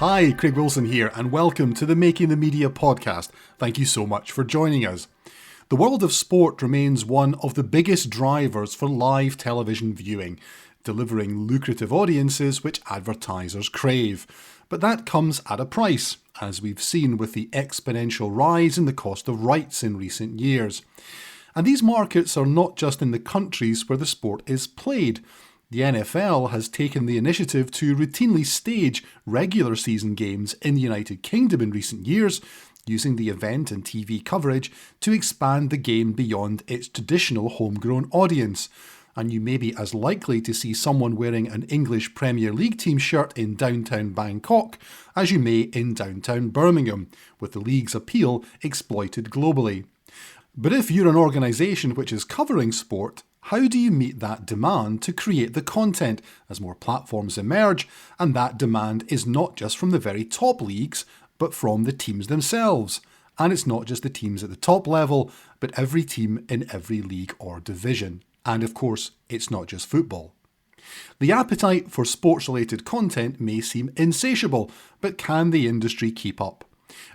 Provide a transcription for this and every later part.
Hi, Craig Wilson here, and welcome to the Making the Media podcast. Thank you so much for joining us. The world of sport remains one of the biggest drivers for live television viewing, delivering lucrative audiences which advertisers crave. But that comes at a price, as we've seen with the exponential rise in the cost of rights in recent years. And these markets are not just in the countries where the sport is played. The NFL has taken the initiative to routinely stage regular season games in the United Kingdom in recent years, using the event and TV coverage to expand the game beyond its traditional homegrown audience. And you may be as likely to see someone wearing an English Premier League team shirt in downtown Bangkok as you may in downtown Birmingham, with the league's appeal exploited globally. But if you're an organisation which is covering sport, how do you meet that demand to create the content as more platforms emerge? And that demand is not just from the very top leagues, but from the teams themselves. And it's not just the teams at the top level, but every team in every league or division. And of course, it's not just football. The appetite for sports-related content may seem insatiable, but can the industry keep up?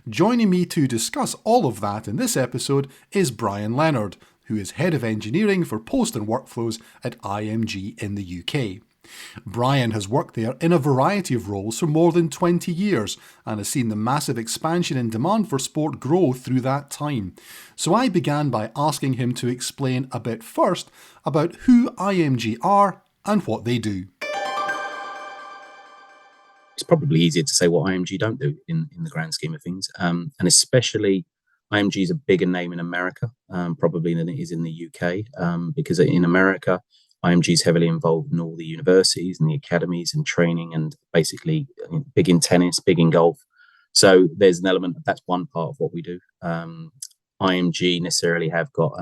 Joining me to discuss all of that in this episode is Brian Leonard, who is Head of Engineering for Post and Workflows at IMG in the UK. Brian has worked there in a variety of roles for more than 20 years and has seen the massive expansion in demand for sport grow through that time. So I began by asking him to explain a bit first about who IMG are and what they do. It's probably easier to say what IMG don't do in the grand scheme of things. And especially IMG is a bigger name in America, probably than it is in the UK, because in America, IMG is heavily involved in all the universities and the academies and training and basically big in tennis, big in golf. So there's an element that's one part of what we do. IMG necessarily have got,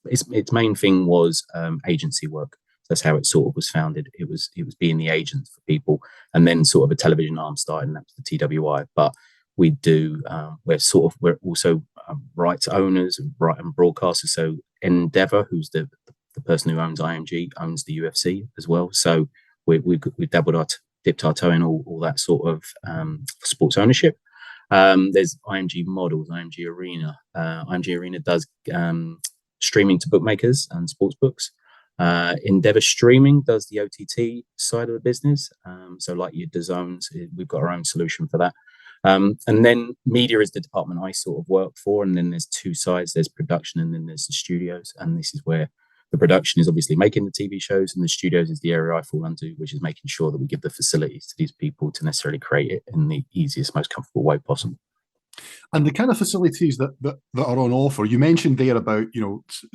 its main thing was agency work. That's how it sort of was founded. It was being the agent for people, and then sort of a television arm started, and that was the TWI. But we do, we're also rights owners and broadcasters. So Endeavour, who's the person who owns IMG, owns the UFC as well. So we've dipped our toe in all that sort of sports ownership. There's IMG Models, IMG Arena. IMG Arena does streaming to bookmakers and sports books. Endeavour Streaming does the OTT side of the business. So like your DAZNs, we've got our own solution for that. And then media is the department I sort of work for. And then there's two sides. There's production and then there's the studios. And this is where the production is obviously making the TV shows, and the studios is the area I fall under, which is making sure that we give the facilities to these people to necessarily create it in the easiest, most comfortable way possible. And the kind of facilities that are on offer, you mentioned there about,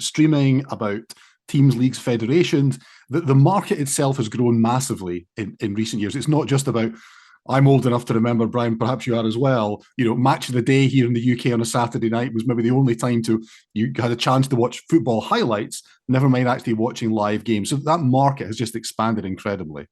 streaming, about teams, leagues, federations. The market itself has grown massively in recent years. It's not just about, I'm old enough to remember, Brian, perhaps you are as well, match of the day here in the UK on a Saturday night was maybe the only time you had a chance to watch football highlights, never mind actually watching live games. So that market has just expanded incredibly.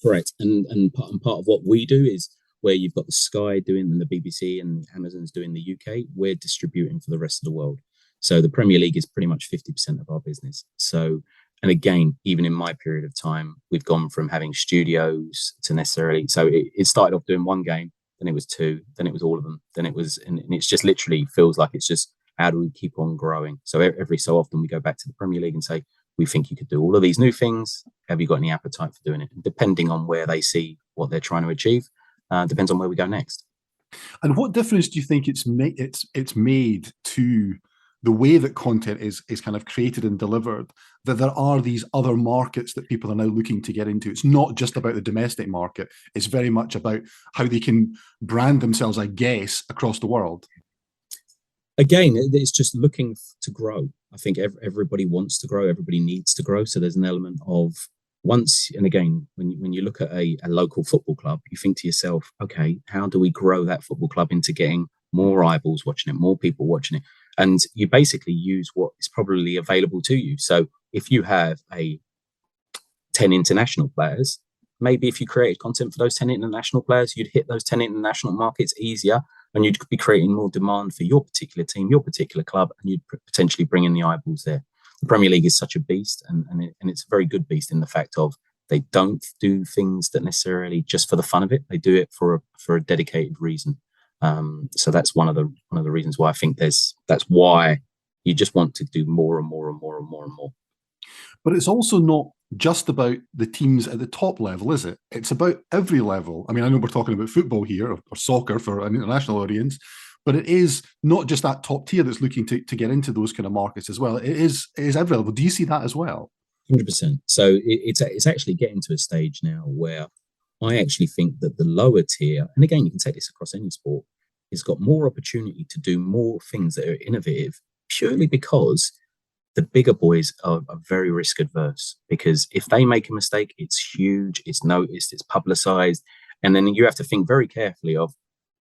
Correct. And part of what we do is where you've got the Sky doing and the BBC and Amazon's doing the UK, we're distributing for the rest of the world. So the Premier League is pretty much 50% of our business. So, and again, even in my period of time, we've gone from having studios to necessarily, so it started off doing one game, then it was two, then it was all of them, then it was, and it's just literally feels like it's just, how do we keep on growing? So every so often we go back to the Premier League and say, we think you could do all of these new things. Have you got any appetite for doing it? And depending on where they see what they're trying to achieve, depends on where we go next. And what difference do you think it's made to the way that content is kind of created and delivered, that there are these other markets that people are now looking to get into? It's not just about the domestic market. It's very much about how they can brand themselves, I guess, across the world. Again, it's just looking to grow. I think everybody wants to grow. Everybody needs to grow. So there's an element of once, and again, when you look at a local football club, you think to yourself, okay, how do we grow that football club into getting more eyeballs watching it, more people watching it? And you basically use what is probably available to you. So if you have 10 international players, maybe if you created content for those 10 international players, you'd hit those 10 international markets easier, and you'd be creating more demand for your particular team, your particular club, and you'd potentially bring in the eyeballs there. The Premier League is such a beast, and it's a very good beast in the fact of They don't do things that necessarily just for the fun of it. They do it for a dedicated reason. So that's one of the reasons why I think that's why you just want to do more and more and more and more and more. But it's also not just about the teams at the top level, is it? It's about every level. I mean, I know we're talking about football here or soccer for an international audience, but it is not just that top tier that's looking to get into those kind of markets as well. It is every level. Do you see that as well? 100%. So it's actually getting to a stage now where I actually think that the lower tier, and again, you can take this across any sport, has got more opportunity to do more things that are innovative purely because the bigger boys are very risk adverse. Because if they make a mistake, it's huge, it's noticed, it's publicized. And then you have to think very carefully of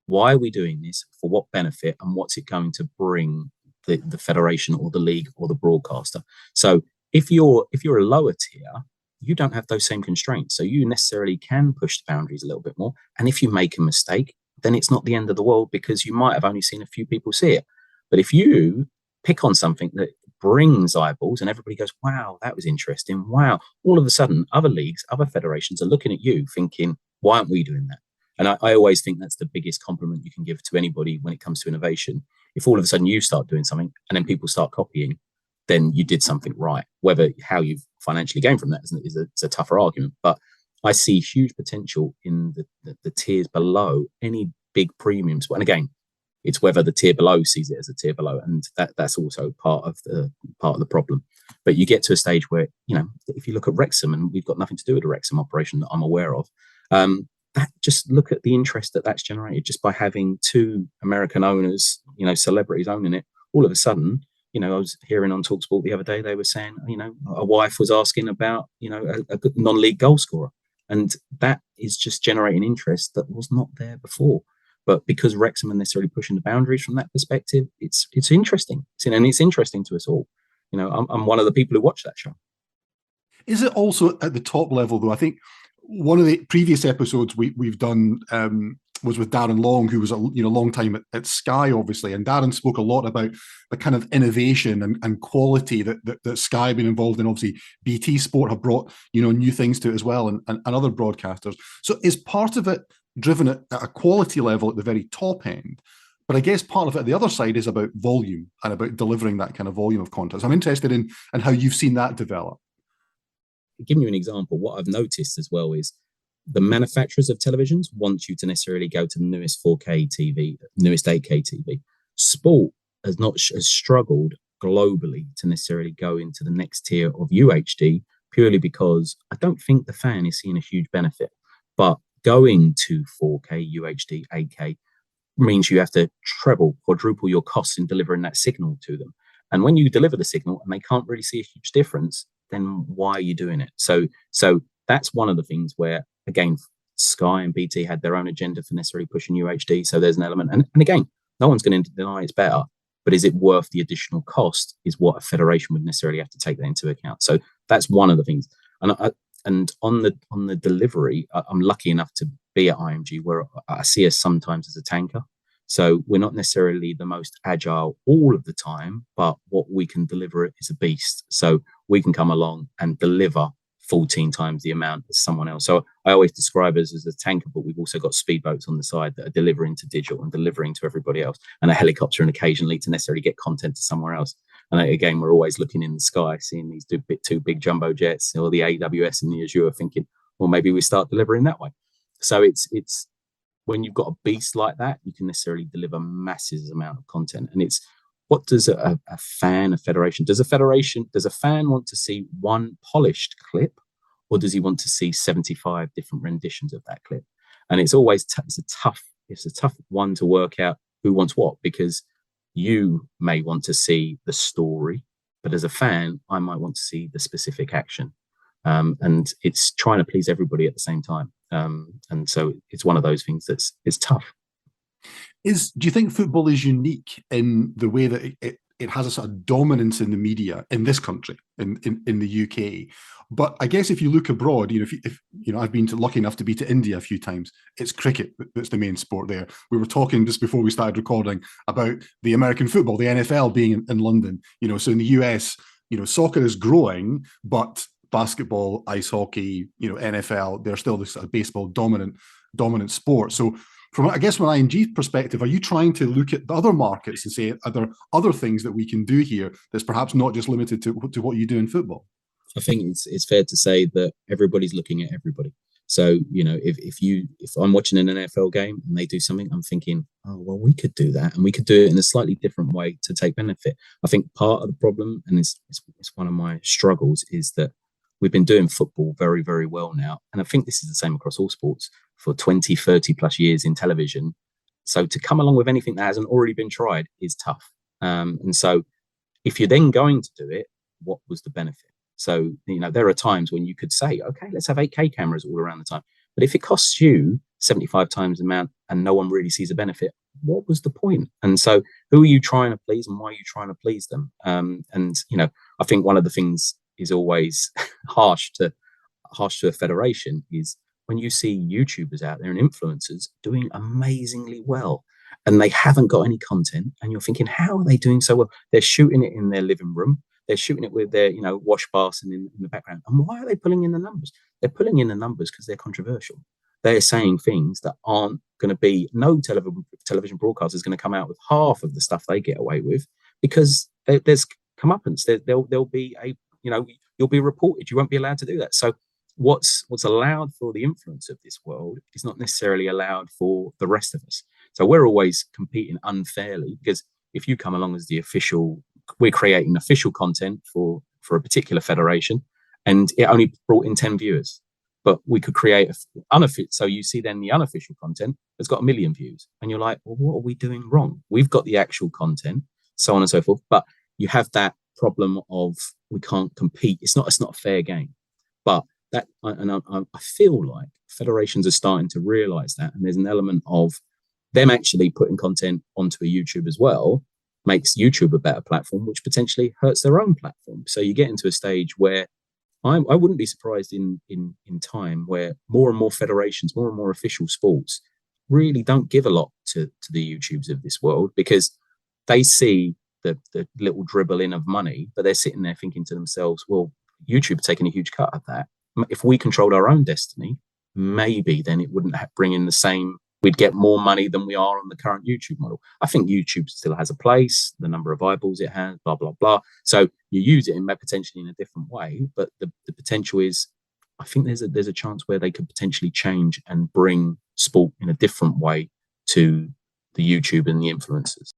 why are we doing this, for what benefit, and what's it going to bring the federation or the league or the broadcaster. So if you're a lower tier, you don't have those same constraints. So you necessarily can push the boundaries a little bit more. And if you make a mistake, then it's not the end of the world because you might have only seen a few people see it. But if you pick on something that brings eyeballs and everybody goes, wow, that was interesting. Wow. All of a sudden, other leagues, other federations are looking at you thinking, why aren't we doing that? And I always think that's the biggest compliment you can give to anybody when it comes to innovation. If all of a sudden you start doing something and then people start copying, then you did something right. Whether how you've financially gained from that is a tougher argument. But I see huge potential in the tiers below any big premiums. And again, it's whether the tier below sees it as a tier below, and that's also part of the problem. But you get to a stage where, if you look at Wrexham, and we've got nothing to do with the Wrexham operation that I'm aware of, that just look at the interest that's generated just by having two American owners, celebrities owning it. All of a sudden, I was hearing on TalkSport the other day, they were saying, a wife was asking about, a good non-league goal scorer. And that is just generating interest that was not there before. But because Wrexham are necessarily pushing the boundaries from that perspective, it's interesting. And it's interesting to us all. I'm one of the people who watch that show. Is it also at the top level, though? I think one of the previous episodes we've done was with Darren Long, who was a long time at Sky, obviously, and Darren spoke a lot about the kind of innovation and quality that Sky have been involved in. Obviously, BT Sport have brought new things to it as well, and other broadcasters. So is part of it driven at a quality level at the very top end? But I guess part of it, the other side, is about volume and about delivering that kind of volume of content. So I'm interested in how you've seen that develop. Giving you an example, what I've noticed as well is the manufacturers of televisions want you to necessarily go to the newest 4K TV, newest 8K TV. Sport has struggled globally to necessarily go into the next tier of UHD purely because I don't think the fan is seeing a huge benefit. But going to 4K, UHD, 8K means you have to treble, quadruple your costs in delivering that signal to them. And when you deliver the signal and they can't really see a huge difference, then why are you doing it? So that's one of the things where, again, Sky and BT had their own agenda for necessarily pushing UHD. So there's an element. And again, no one's going to deny it's better, but is it worth the additional cost is what a federation would necessarily have to take that into account. So that's one of the things. And on the delivery, I'm lucky enough to be at IMG where I see us sometimes as a tanker. So we're not necessarily the most agile all of the time, but what we can deliver is a beast. So we can come along and deliver 14 times the amount as someone else. So I always describe us as a tanker, but we've also got speedboats on the side that are delivering to digital and delivering to everybody else, and a helicopter and occasionally to necessarily get content to somewhere else. And again, we're always looking in the sky, seeing these two big jumbo jets or the AWS and the Azure, thinking, well, maybe we start delivering that way. So it's when you've got a beast like that, you can necessarily deliver massive amount of content. And it's what does a federation, does a fan want to see one polished clip, or does he want to see 75 different renditions of that clip? And it's always it's a tough one to work out who wants what, because you may want to see the story, but as a fan, I might want to see the specific action. And it's trying to please everybody at the same time. And so it's one of those things it's tough. Do you think football is unique in the way that it has a sort of dominance in the media in this country, in the UK? But I guess if you look abroad, if I've been lucky enough to be to India a few times, it's cricket that's the main sport there. We were talking just before we started recording about the American football, the NFL being in London. So in the US, soccer is growing, but basketball, ice hockey, NFL, they're still this baseball dominant sport. So from IMG's perspective, are you trying to look at the other markets and say, are there other things that we can do here that's perhaps not just limited to what you do in football? I think it's fair to say that everybody's looking at everybody. So, if I'm watching an NFL game and they do something, I'm thinking, oh, well, we could do that, and we could do it in a slightly different way to take benefit. I think part of the problem, and it's one of my struggles, is that we've been doing football very, very well now. And I think this is the same across all sports for 20, 30 plus years in television. So to come along with anything that hasn't already been tried is tough. And so if you're then going to do it, what was the benefit? So, there are times when you could say, okay, let's have 8K cameras all around the time. But if it costs you 75 times the amount and no one really sees a benefit, what was the point? And so who are you trying to please, and why are you trying to please them? I think one of the things is always harsh to a federation is when you see YouTubers out there and influencers doing amazingly well and they haven't got any content, and you're thinking, how are they doing so well? They're shooting it in their living room. They're shooting it with their, wash basin in the background. And why are they pulling in the numbers? They're pulling in the numbers because they're controversial. They're saying things that aren't going to be, no television broadcaster is going to come out with half of the stuff they get away with, because there's comeuppance. There'll be you'll be reported. You won't be allowed to do that. So what's allowed for the influence of this world is not necessarily allowed for the rest of us. So we're always competing unfairly, because if you come along as the official, we're creating official content for a particular federation, and it only brought in 10 viewers. But we could create unofficial. So you see then the unofficial content has got 1 million views, and you're like, well, what are we doing wrong? We've got the actual content, so on and so forth. But you have that problem of we can't compete. It's not a fair game. But that, and I feel like federations are starting to realize that, and there's an element of them actually putting content onto a YouTube as well makes YouTube a better platform, which potentially hurts their own platform. So you get into a stage where I wouldn't be surprised in time where more and more federations, more and more official sports really don't give a lot to the YouTubes of this world, because they see the little dribble in of money, but they're sitting there thinking to themselves, well, YouTube are taking a huge cut at that. If we controlled our own destiny, maybe then it wouldn't bring in the same, we'd get more money than we are on the current YouTube model. I think YouTube still has a place, the number of eyeballs it has, blah, blah, blah. So you use it potentially in a different way, but the potential is, I think there's a chance where they could potentially change and bring sport in a different way to the YouTube and the influencers.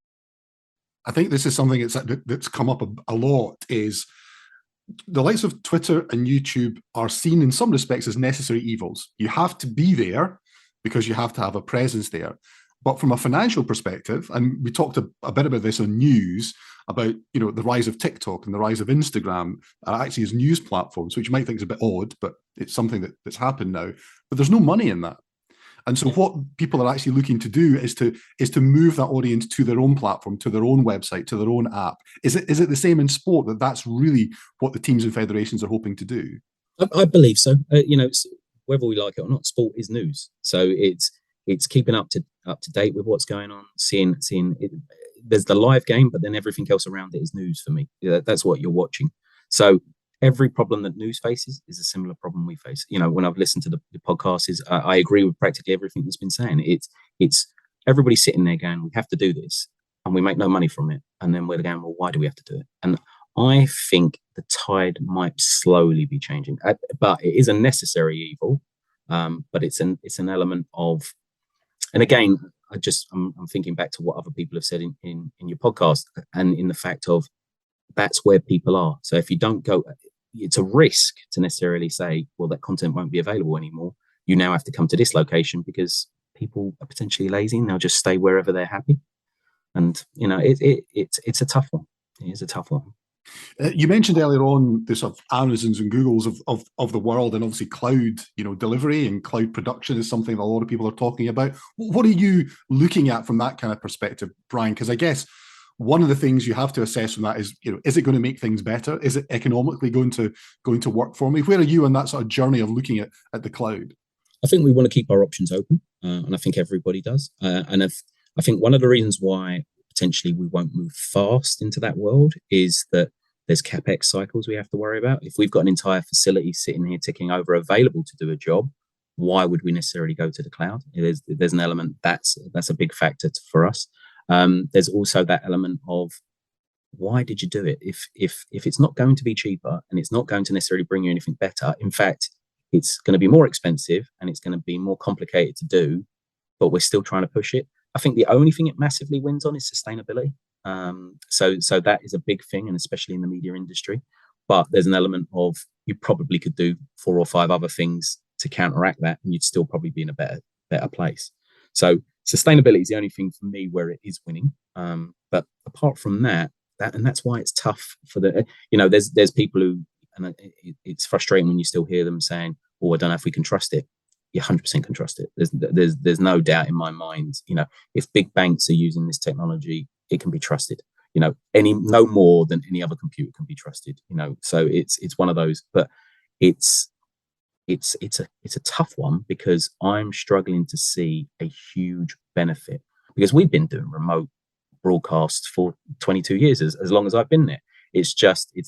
I think this is something that's come up a lot, is the likes of Twitter and YouTube are seen in some respects as necessary evils. You have to be there because you have to have a presence there. But from a financial perspective, and we talked a bit about this on news, about the rise of TikTok and the rise of Instagram actually as news platforms, which you might think is a bit odd, but it's something that's happened now. But there's no money in that. And so what people are actually looking to do is to move that audience to their own platform, to their own website, to their own app. Is it the same in sport, that's really what the teams and federations are hoping to do? I believe so. Whether we like it or not, sport is news. So it's keeping up to date with what's going on, seeing it. There's the live game, but then everything else around it is news for me. That's what you're watching. So every problem that news faces is a similar problem we face. When I've listened to the podcast, I agree with practically everything that's been saying. It's everybody sitting there going, we have to do this, and we make no money from it. And then we're going, well, why do we have to do it? And I think the tide might slowly be changing, but it is a necessary evil. But it's an element of, and again, I'm thinking back to what other people have said in your podcast, and in the fact of that's where people are. So if you don't go, it's a risk to necessarily say, well, that content won't be available anymore. You now have to come to this location because people are potentially lazy and they'll just stay wherever they're happy. And it's a tough one. It is a tough one. You mentioned earlier on the sort of Amazons and Googles of the world, and obviously cloud, delivery and cloud production is something that a lot of people are talking about. What are you looking at from that kind of perspective, Brian? Because I guess one of the things you have to assess from that is, is it going to make things better? Is it economically going to work for me? Where are you on that sort of journey of looking at the cloud? I think we want to keep our options open, and I think everybody does. I think one of the reasons why potentially we won't move fast into that world is that There's CapEx cycles we have to worry about. If we've got an entire facility sitting here ticking over available to do a job, why would we necessarily go to the cloud? There's an element that's a big factor for us. There's also that element of, why did you do it? If it's not going to be cheaper and it's not going to necessarily bring you anything better, in fact, it's going to be more expensive and it's going to be more complicated to do, but we're still trying to push it. I think the only thing it massively wins on is sustainability. So that is a big thing, and especially in the media industry. But there's an element of, you probably could do 4 or 5 other things to counteract that, and you'd still probably be in a better place. So sustainability is the only thing for me where it is winning. But apart from that, and that's why it's tough for there's people who, and it's frustrating when you still hear them saying, "Oh, I don't know if we can trust it." You 100% can trust it. There's no doubt in my mind. If big banks are using this technology, it can be trusted. No more than any other computer can be trusted. So it's one of those. But it's a tough one, because I'm struggling to see a huge benefit, because we've been doing remote broadcasts for 22 years, as long as I've been there. It's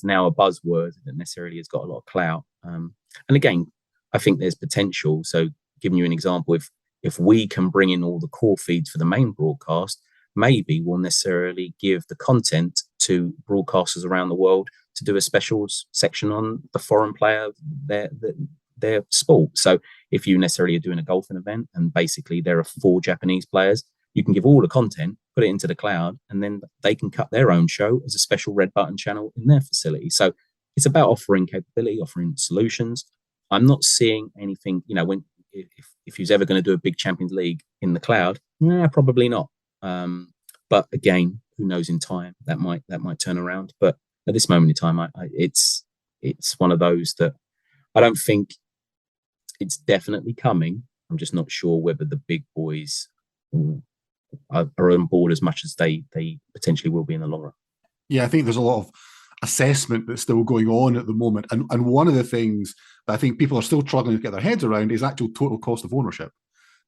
now a buzzword that necessarily has got a lot of clout. And again, I think there's potential. So giving you an example, if we can bring in all the core feeds for the main broadcast, maybe we'll necessarily give the content to broadcasters around the world to do a special section on the foreign player, their sport. So if you necessarily are doing a golfing event and basically there are 4 Japanese players, you can give all the content, put it into the cloud, and then they can cut their own show as a special red button channel in their facility. So it's about offering capability, offering solutions. I'm not seeing anything, if you're ever going to do a big Champions League in the cloud, probably not. But again, who knows, in time that might turn around. But at this moment in time, it's one of those that I don't think it's definitely coming. I'm just not sure whether the big boys are on board as much as they potentially will be in the long run. Yeah, I think there's a lot of assessment that's still going on at the moment. And one of the things that I think people are still struggling to get their heads around is actual total cost of ownership.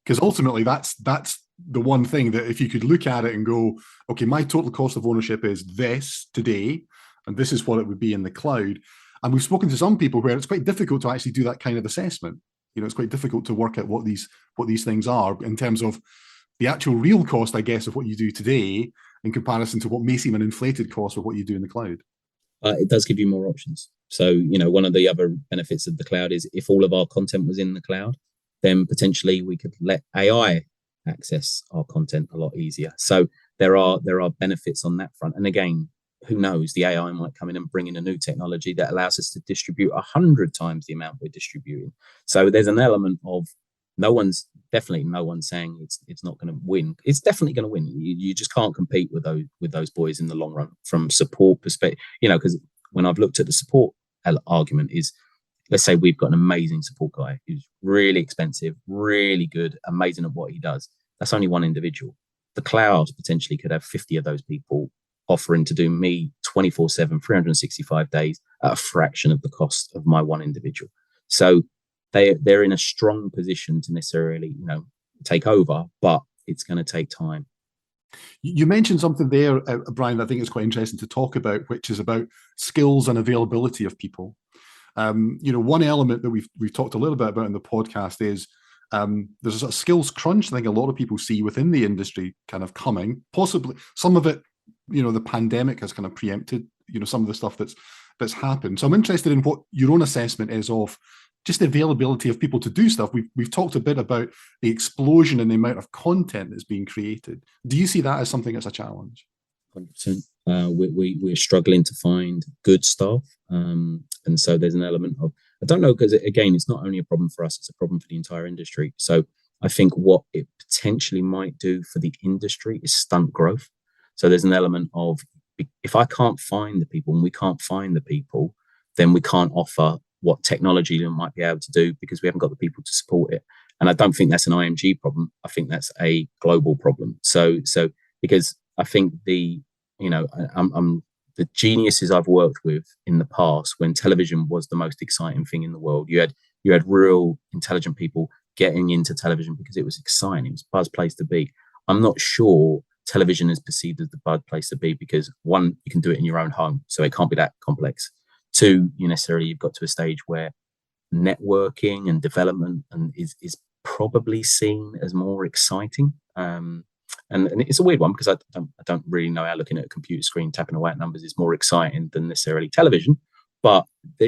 Because ultimately, that's the one thing that, if you could look at it and go, okay, my total cost of ownership is this today, and this is what it would be in the cloud. And we've spoken to some people where it's quite difficult to actually do that kind of assessment. It's quite difficult to work out what these things are in terms of the actual real cost, I guess, of what you do today in comparison to what may seem an inflated cost of what you do in the cloud. It does give you more options. So, one of the other benefits of the cloud is, if all of our content was in the cloud, then potentially we could let AI access our content a lot easier. So there are benefits on that front. And again, who knows, the AI might come in and bring in a new technology that allows us to distribute 100 times the amount we're distributing. So there's an element of, no one's saying it's not going to win. It's definitely going to win. You just can't compete with those boys in the long run from support perspective. Because when I've looked at the support argument is, let's say we've got an amazing support guy who's really expensive, really good, amazing at what he does. That's only one individual. The cloud potentially could have 50 of those people offering to do me 24/7, 365 days at a fraction of the cost of my one individual. So they're in a strong position to necessarily, take over, but it's going to take time. You mentioned something there, Brian, that I think is quite interesting to talk about, which is about skills and availability of people. One element that we've talked a little bit about in the podcast is there's a sort of skills crunch I think a lot of people see within the industry kind of coming. Possibly some of it, the pandemic has kind of preempted, some of the stuff that's happened. So I'm interested in what your own assessment is of just the availability of people to do stuff. We've talked a bit about the explosion in the amount of content that's being created. Do you see that as something that's a challenge? 100%. We're struggling to find good staff. And so there's an element of, I don't know, because again, it's not only a problem for us, it's a problem for the entire industry. So I think what it potentially might do for the industry is stunt growth. So there's an element of, if I can't find the people and we can't find the people, then we can't offer what technology might be able to do, because we haven't got the people to support it. And I don't think that's an IMG problem. I think that's a global problem. So because I think the geniuses I've worked with in the past, when television was the most exciting thing in the world, you had real intelligent people getting into television because it was exciting. It was a buzz place to be. I'm not sure television is perceived as the bad place to be because, one, you can do it in your own home, so it can't be that complex. Two, you've got to a stage where networking and development is probably seen as more exciting. And it's a weird one because I don't really know how looking at a computer screen tapping away at numbers is more exciting than necessarily television, but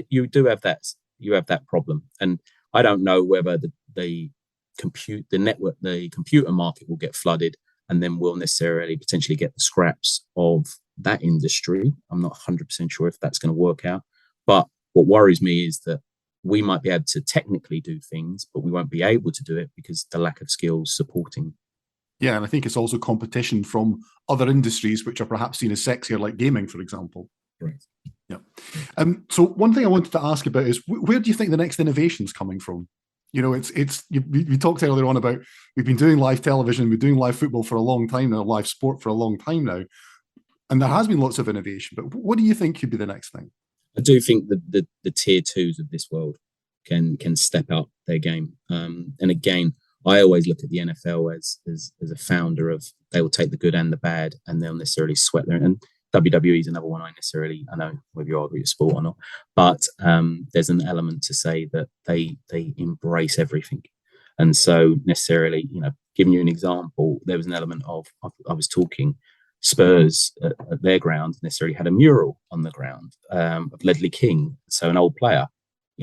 you do have that problem. And I don't know whether the computer market will get flooded, and then we'll necessarily potentially get the scraps of that industry. I'm not 100% sure if that's going to work out, but what worries me is that we might be able to technically do things, but we won't be able to do it because the lack of skills supporting. Yeah, and I think it's also competition from other industries which are perhaps seen as sexier, like gaming, for example. Right. Yeah. So one thing I wanted to ask about is where do you think the next innovation is coming from? You know, we talked earlier on about we've been doing live television, we're doing live football for a long time now, live sport for a long time now, and there has been lots of innovation. But what do you think could be the next thing? I do think that the tier twos of this world can step up their game. And again, I always look at the NFL as a founder of, they will take the good and the bad, and they'll necessarily sweat there. And WWE is another one I know whether you argue it's sport or not, but there's an element to say that they embrace everything. And so necessarily, giving you an example, there was an element of, I was talking, Spurs at their ground necessarily had a mural on the ground of Ledley King, so an old player.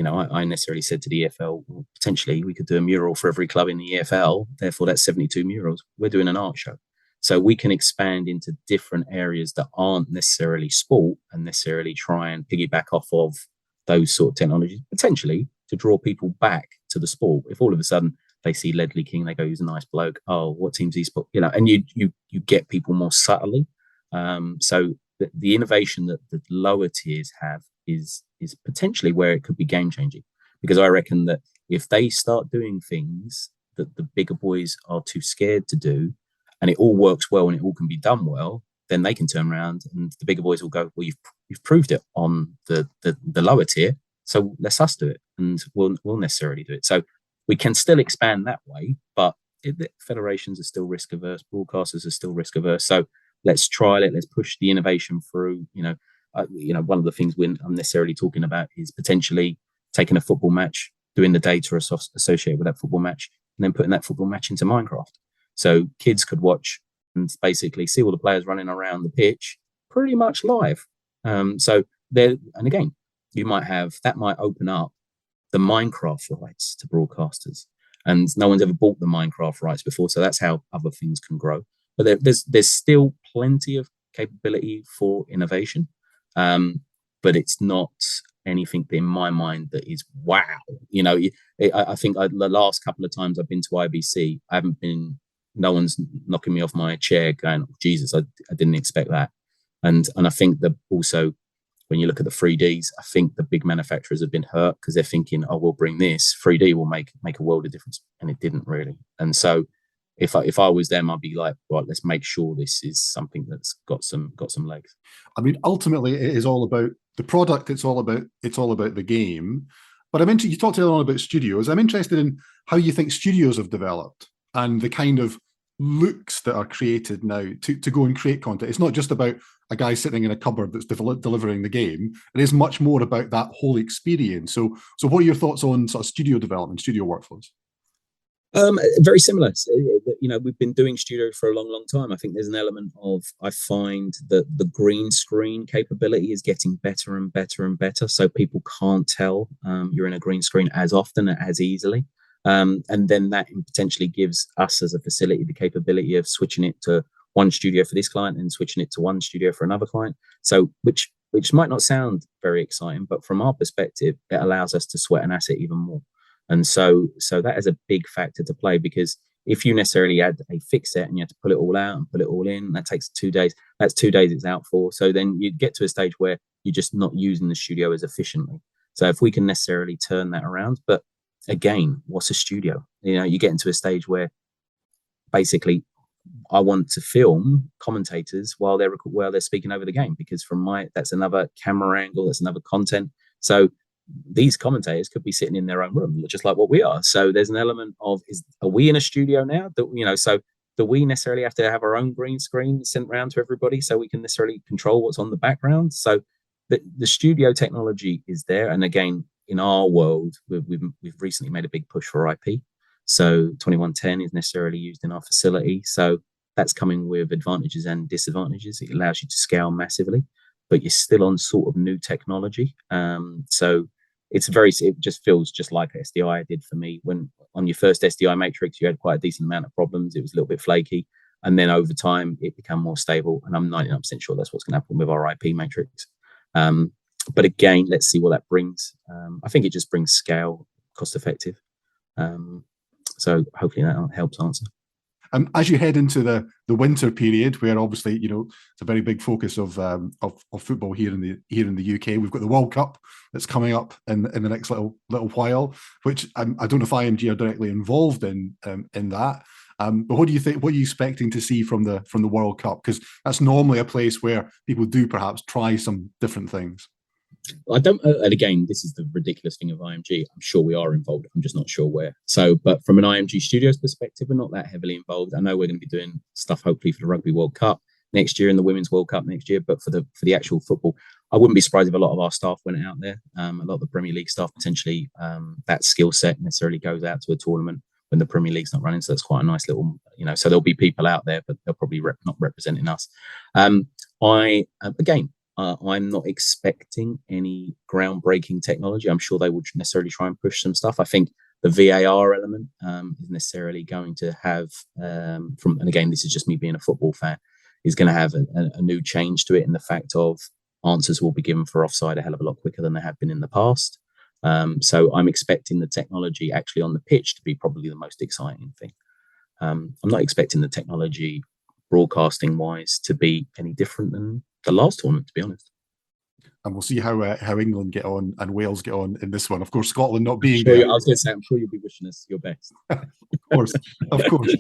I necessarily said to the EFL, well, potentially we could do a mural for every club in the EFL. Therefore, that's 72 murals. We're doing an art show. So we can expand into different areas that aren't necessarily sport and necessarily try and piggyback off of those sort of technologies, potentially to draw people back to the sport. If all of a sudden they see Ledley King, they go, he's a nice bloke. Oh, what team's he sport? And you get people more subtly. So the innovation that the lower tiers have is potentially where it could be game changing, because I reckon that if they start doing things that the bigger boys are too scared to do, and it all works well and it all can be done well, then they can turn around and the bigger boys will go, well, you've proved it on the lower tier, so let's us do it, and we'll necessarily do it. So we can still expand that way, but federations are still risk averse, broadcasters are still risk averse. So let's trial it, let's push the innovation through. One of the things I'm necessarily talking about is potentially taking a football match, doing the data associated with that football match, and then putting that football match into Minecraft. So kids could watch and basically see all the players running around the pitch pretty much live. So there, and again, that might open up the Minecraft rights to broadcasters, and no one's ever bought the Minecraft rights before. So that's how other things can grow. But there's still plenty of capability for innovation. But it's not anything in my mind that is wow. I think the last couple of times I've been to IBC, no one's knocking me off my chair going, oh, Jesus, I didn't expect that. And I think that also when you look at the 3Ds, I think the big manufacturers have been hurt because they're thinking, oh, we'll bring this 3D will make a world of difference, and it didn't really. And so if I was them, I'd be like, right, let's make sure this is something that's got some legs. I mean, ultimately, it is all about the product. It's all about the game. But I'm interested. You talked earlier on about studios. I'm interested in how you think studios have developed and the kind of looks that are created now to go and create content. It's not just about a guy sitting in a cupboard that's delivering the game. It is much more about that whole experience. So what are your thoughts on sort of studio development, studio workflows? Very similar. We've been doing studio for a long time. I think there's an element of, I find that the green screen capability is getting better and better and better. So people can't tell you're in a green screen as often, as easily. And then that potentially gives us as a facility the capability of switching it to one studio for this client and switching it to one studio for another client. So which might not sound very exciting, but from our perspective, it allows us to sweat an asset even more. And so that is a big factor to play, because if you necessarily had a fixed set and you had to pull it all out and put it all in, that takes 2 days. That's 2 days it's out for. So then you get to a stage where you're just not using the studio as efficiently. So if we can necessarily turn that around, but again, what's a studio? You get into a stage where basically I want to film commentators while they're speaking over the game, because that's another camera angle, that's another content. So these commentators could be sitting in their own room, just like what we are. So there's an element of, are we in a studio now? So do we necessarily have to have our own green screen sent around to everybody so we can necessarily control what's on the background? So the studio technology is there. And again, in our world, we've recently made a big push for IP. So 2110 is necessarily used in our facility. So that's coming with advantages and disadvantages. It allows you to scale massively, but you're still on sort of new technology. So it just feels just like SDI did for me. When on your first SDI matrix, you had quite a decent amount of problems. It was a little bit flaky. And then over time, it became more stable. And I'm 99% sure that's what's going to happen with our IP matrix. But again, let's see what that brings. I think it just brings scale, cost effective. So hopefully that helps answer. As you head into the winter period, where obviously it's a very big focus of football here in the UK, we've got the World Cup that's coming up in the next little while, which I don't know if IMG are directly involved in that. But what do you think? What are you expecting to see from the World Cup? Because that's normally a place where people do perhaps try some different things. I don't, and again, this is the ridiculous thing of IMG. I'm sure we are involved. I'm just not sure where. So, but from an IMG Studios perspective, we're not that heavily involved. I know we're going to be doing stuff hopefully for the Rugby World Cup next year and the Women's World Cup next year. But for the actual football, I wouldn't be surprised if a lot of our staff went out there. A lot of the Premier League staff potentially that skill set necessarily goes out to a tournament when the Premier League's not running. So that's quite a nice little, so there'll be people out there, but they'll probably not representing us. I'm not expecting any groundbreaking technology. I'm sure they would necessarily try and push some stuff. I think the VAR element is necessarily going to have, and again, this is just me being a football fan, is going to have a new change to it in the fact of answers will be given for offside a hell of a lot quicker than they have been in the past. So I'm expecting the technology actually on the pitch to be probably the most exciting thing. I'm not expecting the technology broadcasting wise to be any different than the last tournament, to be honest. And we'll see how England get on and Wales get on in this one. Of course, Scotland not being there. I was going to say, I'm sure you'll be wishing us your best. Of course.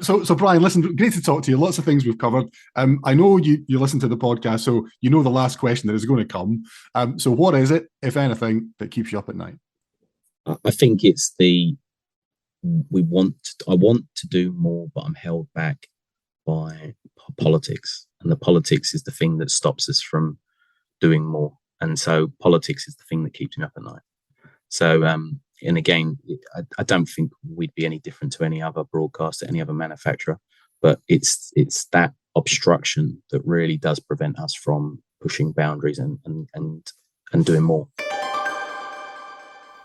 So Brian, listen, great to talk to you. Lots of things we've covered. I know you listen to the podcast, so you know the last question that is going to come. So what is it, if anything, that keeps you up at night? I think it's I want to do more, but I'm held back by politics, and the politics is the thing that stops us from doing more. And so politics is the thing that keeps me up at night. So and again, I don't think we'd be any different to any other broadcaster, any other manufacturer, but it's that obstruction that really does prevent us from pushing boundaries and doing more.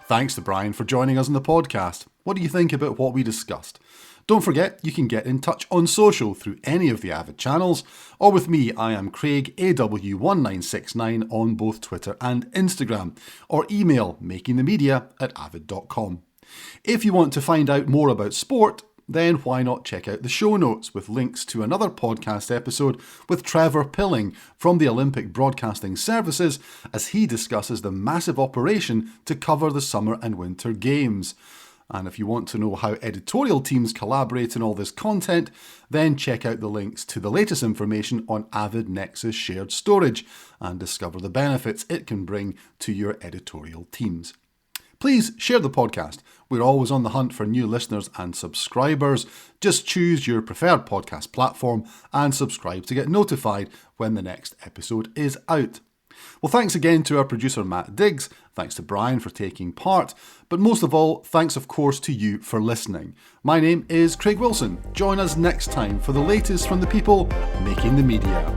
Thanks to Brian for joining us on the podcast. What do you think about what we discussed? Don't forget, you can get in touch on social through any of the Avid channels, or with me, I am Craig AW1969 on both Twitter and Instagram, or email makingthemedia@avid.com. If you want to find out more about sport, then why not check out the show notes with links to another podcast episode with Trevor Pilling from the Olympic Broadcasting Services as he discusses the massive operation to cover the Summer and Winter Games. And if you want to know how editorial teams collaborate in all this content, then check out the links to the latest information on Avid Nexus Shared Storage and discover the benefits it can bring to your editorial teams. Please share the podcast. We're always on the hunt for new listeners and subscribers. Just choose your preferred podcast platform and subscribe to get notified when the next episode is out. Well, thanks again to our producer Matt Diggs, thanks to Brian for taking part, but most of all, thanks of course to you for listening. My name is Craig Wilson. Join us next time for the latest from the people making the media.